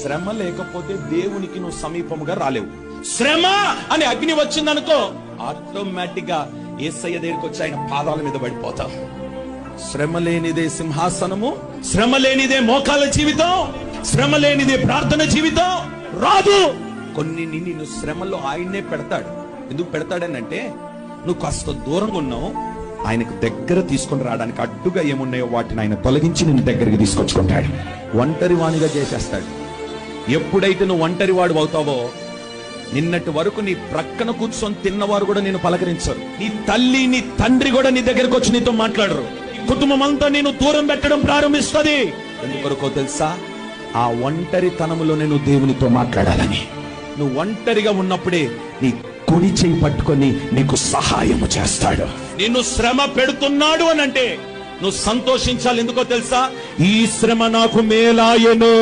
శ్రమ లేకపోతే దేవునికి నువ్వు సమీపముగా రాలేవు. శ్రమ అని అగ్ని వచ్చిందనుకో, ఆటోమేటిక్ గా యేసయ్య దగ్గరికి వచ్చి ఆయన పాదాల మీద పడిపోతావు. శ్రమ లేనిదే సింహాసనము, శ్రమ లేనిదే మోకాల జీవితం, శ్రమ లేనిదే ప్రార్థన జీవితం రాదు. కొన్ని నిన్ను శ్రమలో ఆయన్నే పెడతాడు. ఎందుకు పెడతాడనంటే నువ్వు కాస్త దూరంగా ఉన్నావు, ఆయనకు దగ్గర తీసుకొని రావడానికి అడ్డుగా ఏమున్నాయో వాటిని ఆయన తొలగించి నిన్ను దగ్గరికి తీసుకొచ్చుకుంటాడు. ఒంటరి వాణిగా చేసేస్తాడు. ఎప్పుడైతే నువ్వు ఒంటరి వాడు అవుతావో, నిన్నటి వరకు నీ ప్రక్కన కూర్చొని తిన్నవారు కూడా నేను పలకరించరు. నీ తల్లి నీ తండ్రి కూడా నీ దగ్గరకు వచ్చి నీతో మాట్లాడరు. కుటుంబం అంతా నేను దూరం పెట్టడం ప్రారంభిస్తుంది. ఎందుకొరకో తెలుసా? ఆ ఒంటరితనములో నేను దేవునితో మాట్లాడాలని. నువ్వు ఒంటరిగా ఉన్నప్పుడే నీ కుడి చేయి పట్టుకొని నీకు సహాయము చేస్తాడు. నిన్ను శ్రమ పెడుతున్నాడు అని అంటే నువ్వు సంతోషించాలి. ఎందుకో తెలుసా? ఈ శ్రమ నాకు మేలాయను.